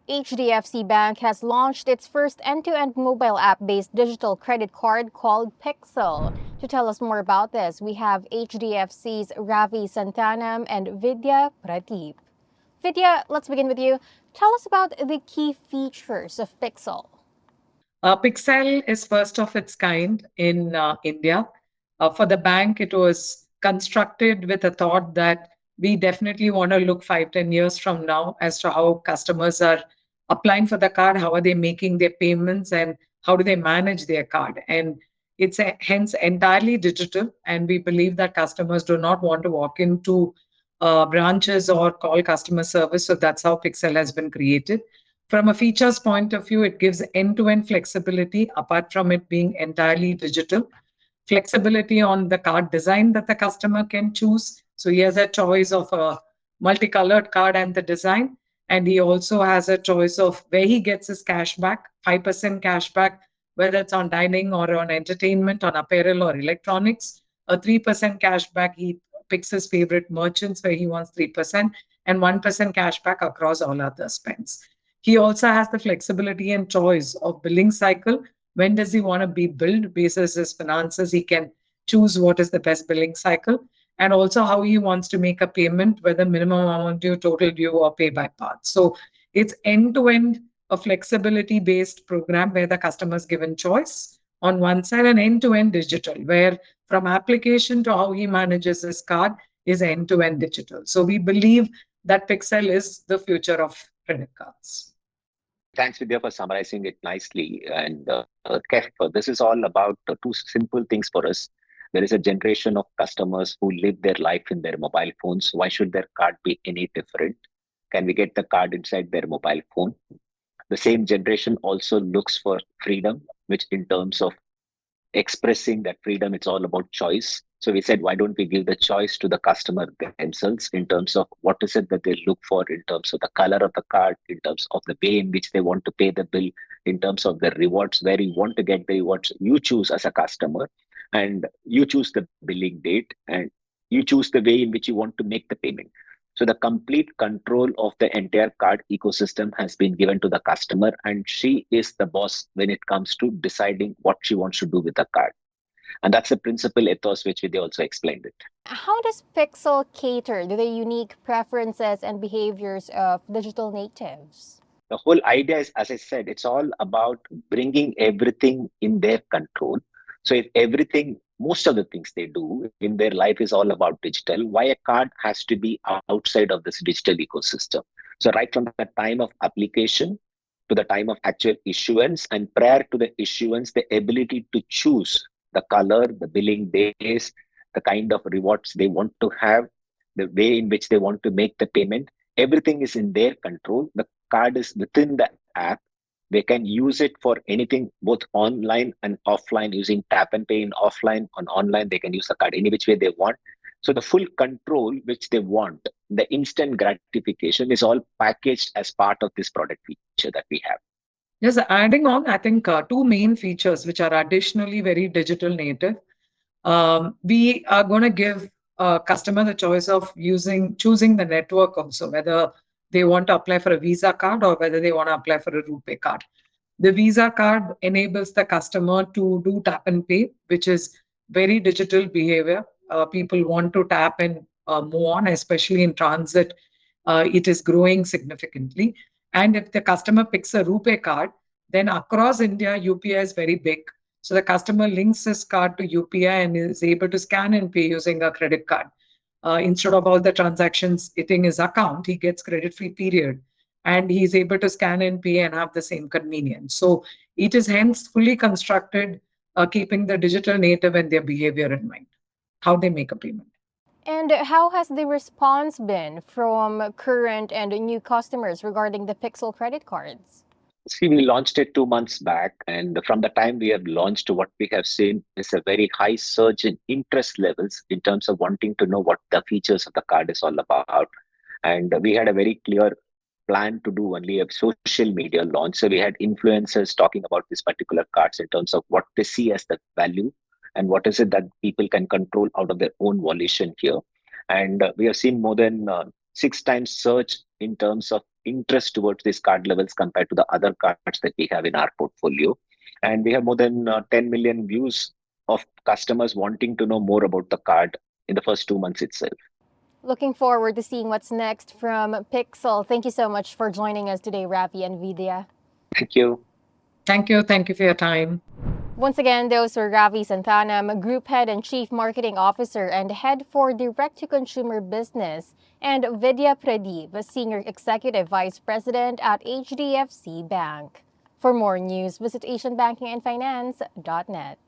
HDFC Bank has launched its first end-to-end mobile app-based digital credit card called Pixel. To tell us more about this, we have HDFC's Ravi Santanam and Vidya Pradeep. Vidya, let's begin with you. Tell us about the key features of Pixel. Pixel is first of its kind in India. For the bank, it was constructed with a thought that we definitely want to look 5, 10 years from now as to how customers are applying for the card, how are they making their payments, and how do they manage their card. And hence entirely digital. And we believe that customers do not want to walk into branches or call customer service. So that's how Pixel has been created. From a features point of view, it gives end-to-end flexibility apart from it being entirely digital. Flexibility on the card design that the customer can choose. So he has a choice of a multicolored card and the design. And he also has a choice of where he gets his cash back, 5% cash back, whether it's on dining or on entertainment, on apparel or electronics. A 3% cash back, he picks his favorite merchants where he wants 3%, and 1% cash back across all other spends. He also has the flexibility and choice of billing cycle. When does he want to be billed basis his finances? He can choose what is the best billing cycle, and also how he wants to make a payment, whether minimum amount due, total due, or pay by parts. So it's end to end a flexibility based program where the customer is given choice on one side, and end to end digital, where from application to how he manages his card is end to end digital. So we believe that Pixel is the future of credit cards. Thanks, Vidya, for summarizing it nicely. And Kef, this is all about two simple things for us. There is a generation of customers who live their life in their mobile phones. Why should their card be any different? Can we get the card inside their mobile phone? The same generation also looks for freedom, which in terms of expressing that freedom, it's all about choice. So we said, why don't we give the choice to the customer themselves in terms of what is it that they look for, in terms of the color of the card, in terms of the way in which they want to pay the bill, in terms of the rewards, where you want to get the rewards. You choose as a customer, and you choose the billing date, and you choose the way in which you want to make the payment. So the complete control of the entire card ecosystem has been given to the customer, and she is the boss when it comes to deciding what she wants to do with the card. And that's the principal ethos which they also explained it. How does Pixel cater to the unique preferences and behaviors of digital natives? The whole idea is, as I said, it's all about bringing everything in their control. So if everything, most of the things they do in their life is all about digital, why a card has to be outside of this digital ecosystem? So right from the time of application to the time of actual issuance, and prior to the issuance, the ability to choose the color, the billing days, the kind of rewards they want to have, the way in which they want to make the payment, everything is in their control. The card is within the app. They can use it for anything, both online and offline, using tap and pay in offline. On online, they can use the card any which way they want. So the full control which they want, the instant gratification, is all packaged as part of this product feature that we have. Yes, adding on, I think two main features which are additionally very digital native. We are going to give a customer the choice of choosing the network also, whether they want to apply for a Visa card or whether they want to apply for a RuPay card. The Visa card enables the customer to do tap and pay, which is very digital behavior. People want to tap and move on, especially in transit. It is growing significantly. And if the customer picks a RuPay card, then across India, UPI is very big. So the customer links his card to UPI and is able to scan and pay using a credit card. Instead of all the transactions hitting his account, he gets credit-free period, and he's able to scan and pay and have the same convenience. So it is hence fully constructed, keeping the digital native and their behavior in mind, how they make a payment. And how has the response been from current and new customers regarding the Pixel credit cards? See, we launched it 2 months back, and from the time we have launched, what we have seen is a very high surge in interest levels in terms of wanting to know what the features of the card is all about. And we had a very clear plan to do only a social media launch. So we had influencers talking about these particular cards in terms of what they see as the value and what is it that people can control out of their own volition here. And we have seen more than 6 times surge in terms of interest towards these card levels compared to the other cards that we have in our portfolio. And we have more than 10 million views of customers wanting to know more about the card in the first 2 months itself. Looking forward to seeing what's next from Pixel. Thank you so much for joining us today, Ravi and Vidya. Thank you. Thank you. Thank you for your time. Once again, those were Ravi Santanam, Group Head and Chief Marketing Officer and Head for Direct-to-Consumer Business, and Vidya Pradeep, Senior Executive Vice President at HDFC Bank. For more news, visit asianbankingandfinance.net.